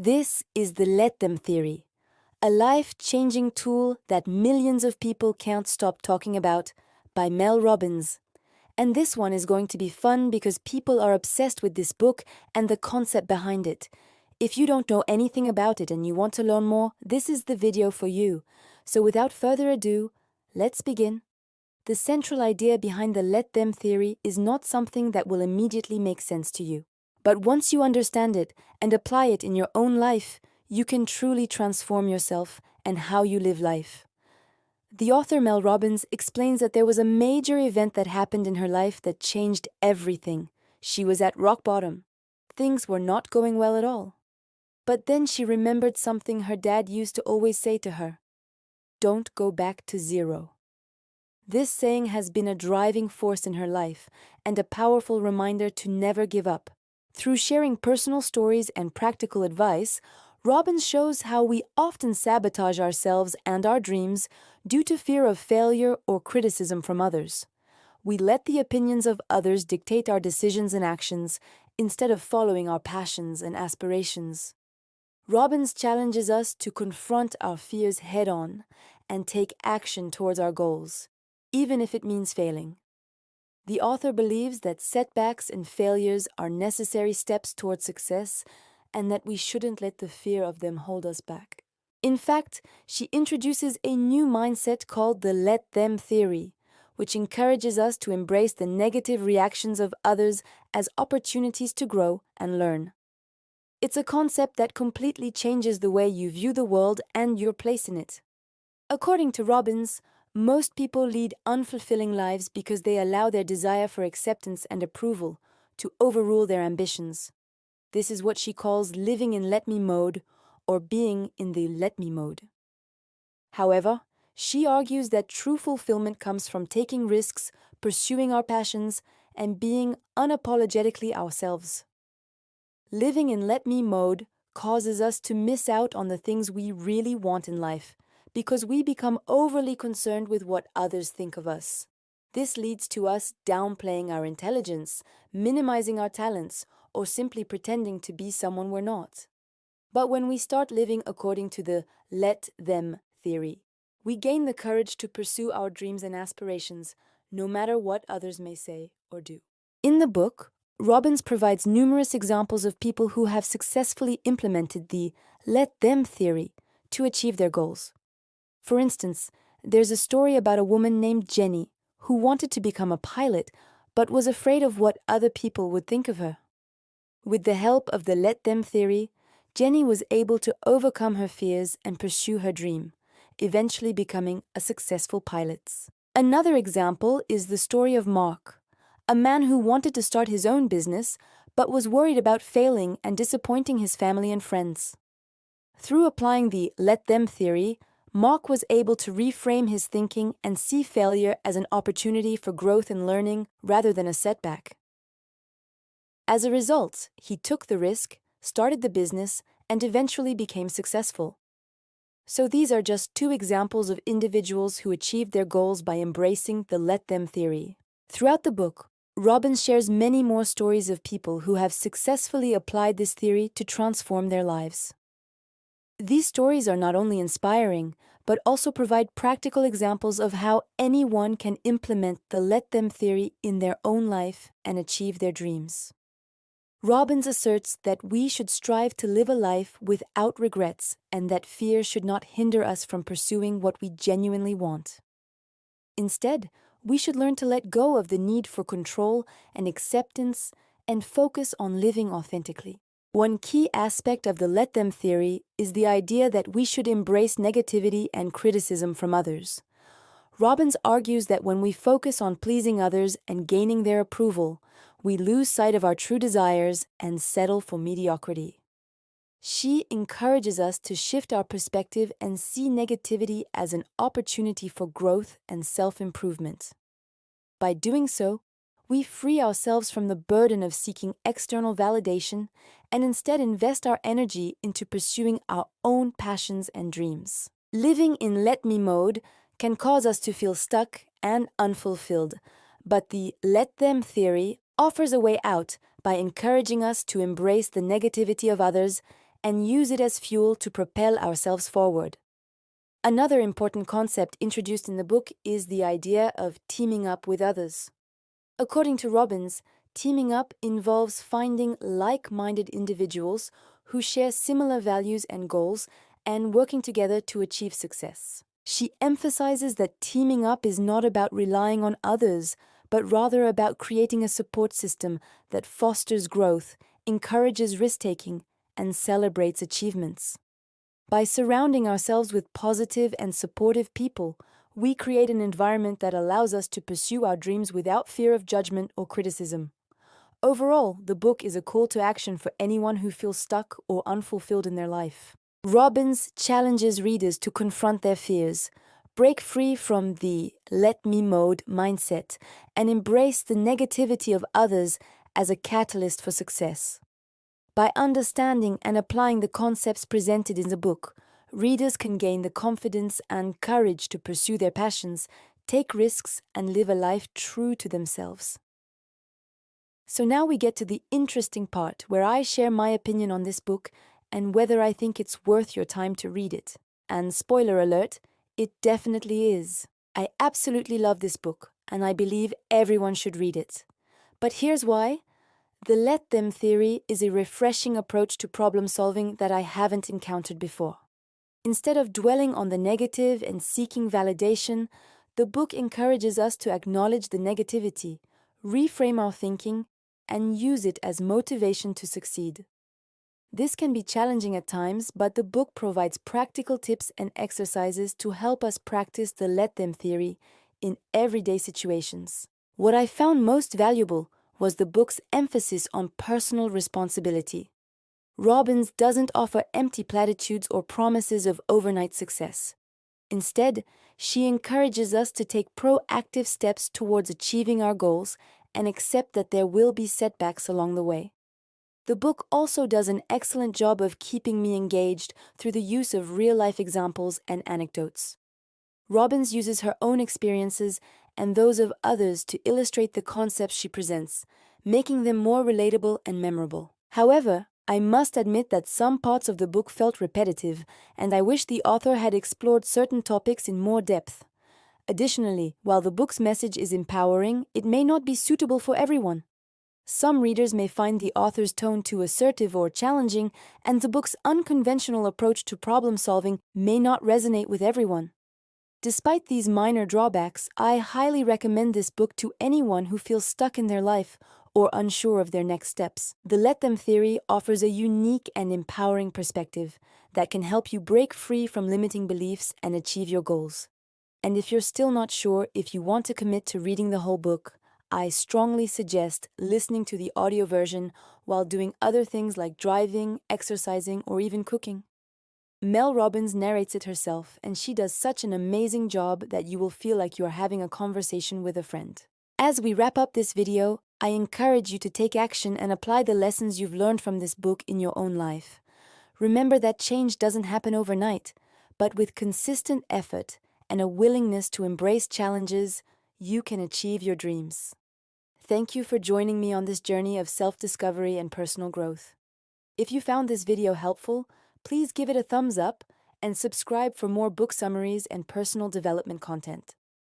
This is the Let Them Theory, a life-changing tool that millions of people can't stop talking about, by Mel Robbins. And this one is going to be fun because people are obsessed with this book and the concept behind it. If you don't know anything about it and you want to learn more, this is the video for you. So without further ado, let's begin. The central idea behind the Let Them Theory is not something that will immediately make sense to you. But once you understand it and apply it in your own life, you can truly transform yourself and how you live life. The author Mel Robbins explains that there was a major event that happened in her life that changed everything. She was at rock bottom. Things were not going well at all. But then she remembered something her dad used to always say to her: "Don't go back to zero." This saying has been a driving force in her life and a powerful reminder to never give up. Through sharing personal stories and practical advice, Robbins shows how we often sabotage ourselves and our dreams due to fear of failure or criticism from others. We let the opinions of others dictate our decisions and actions instead of following our passions and aspirations. Robbins challenges us to confront our fears head-on and take action towards our goals, even if it means failing. The author believes that setbacks and failures are necessary steps towards success and that we shouldn't let the fear of them hold us back. In fact, she introduces a new mindset called the Let Them Theory, which encourages us to embrace the negative reactions of others as opportunities to grow and learn. It's a concept that completely changes the way you view the world and your place in it. According to Robbins, most people lead unfulfilling lives because they allow their desire for acceptance and approval to overrule their ambitions. This is what she calls living in let me mode, or being in the let me mode. However, she argues that true fulfillment comes from taking risks, pursuing our passions, and being unapologetically ourselves. Living in let me mode causes us to miss out on the things we really want in life, because we become overly concerned with what others think of us. This leads to us downplaying our intelligence, minimizing our talents, or simply pretending to be someone we're not. But when we start living according to the Let Them Theory, we gain the courage to pursue our dreams and aspirations, no matter what others may say or do. In the book, Robbins provides numerous examples of people who have successfully implemented the Let Them Theory to achieve their goals. For instance, there's a story about a woman named Jenny who wanted to become a pilot but was afraid of what other people would think of her. With the help of the Let Them Theory, Jenny was able to overcome her fears and pursue her dream, eventually becoming a successful pilot. Another example is the story of Mark, a man who wanted to start his own business but was worried about failing and disappointing his family and friends. Through applying the Let Them Theory, Mark was able to reframe his thinking and see failure as an opportunity for growth and learning rather than a setback. As a result, he took the risk, started the business, and eventually became successful. So these are just two examples of individuals who achieved their goals by embracing the Let Them Theory. Throughout the book, Robbins shares many more stories of people who have successfully applied this theory to transform their lives. These stories are not only inspiring, but also provide practical examples of how anyone can implement the Let Them Theory in their own life and achieve their dreams. Robbins asserts that we should strive to live a life without regrets and that fear should not hinder us from pursuing what we genuinely want. Instead, we should learn to let go of the need for control and acceptance and focus on living authentically. One key aspect of the Let Them Theory is the idea that we should embrace negativity and criticism from others. Robbins argues that when we focus on pleasing others and gaining their approval, we lose sight of our true desires and settle for mediocrity. She encourages us to shift our perspective and see negativity as an opportunity for growth and self-improvement. By doing so, we free ourselves from the burden of seeking external validation and instead invest our energy into pursuing our own passions and dreams. Living in let me mode can cause us to feel stuck and unfulfilled, but the Let Them Theory offers a way out by encouraging us to embrace the negativity of others and use it as fuel to propel ourselves forward. Another important concept introduced in the book is the idea of teaming up with others. According to Robbins, teaming up involves finding like-minded individuals who share similar values and goals and working together to achieve success. She emphasizes that teaming up is not about relying on others, but rather about creating a support system that fosters growth, encourages risk-taking, and celebrates achievements. By surrounding ourselves with positive and supportive people, we create an environment that allows us to pursue our dreams without fear of judgment or criticism. Overall, the book is a call to action for anyone who feels stuck or unfulfilled in their life. Robbins challenges readers to confront their fears, break free from the "let me" mode mindset, and embrace the negativity of others as a catalyst for success. By understanding and applying the concepts presented in the book, readers can gain the confidence and courage to pursue their passions, take risks, and live a life true to themselves. So now we get to the interesting part where I share my opinion on this book and whether I think it's worth your time to read it. And spoiler alert, it definitely is. I absolutely love this book, and I believe everyone should read it. But here's why. The let them theory is a refreshing approach to problem solving that I haven't encountered before. Instead of dwelling on the negative and seeking validation, the book encourages us to acknowledge the negativity, reframe our thinking, and use it as motivation to succeed. This can be challenging at times, but the book provides practical tips and exercises to help us practice the let them theory in everyday situations. What I found most valuable was the book's emphasis on personal responsibility. Robbins doesn't offer empty platitudes or promises of overnight success. Instead, she encourages us to take proactive steps towards achieving our goals and accept that there will be setbacks along the way. The book also does an excellent job of keeping me engaged through the use of real-life examples and anecdotes. Robbins uses her own experiences and those of others to illustrate the concepts she presents, making them more relatable and memorable. However, I must admit that some parts of the book felt repetitive, and I wish the author had explored certain topics in more depth. Additionally, while the book's message is empowering, it may not be suitable for everyone. Some readers may find the author's tone too assertive or challenging, and the book's unconventional approach to problem solving may not resonate with everyone. Despite these minor drawbacks, I highly recommend this book to anyone who feels stuck in their life or unsure of their next steps. The Let Them theory offers a unique and empowering perspective that can help you break free from limiting beliefs and achieve your goals. And if you're still not sure if you want to commit to reading the whole book, I strongly suggest listening to the audio version while doing other things like driving, exercising, or even cooking. Mel Robbins narrates it herself, and she does such an amazing job that you will feel like you are having a conversation with a friend. As we wrap up this video, I encourage you to take action and apply the lessons you've learned from this book in your own life. Remember that change doesn't happen overnight, but with consistent effort and a willingness to embrace challenges, you can achieve your dreams. Thank you for joining me on this journey of self-discovery and personal growth. If you found this video helpful, please give it a thumbs up and subscribe for more book summaries and personal development content.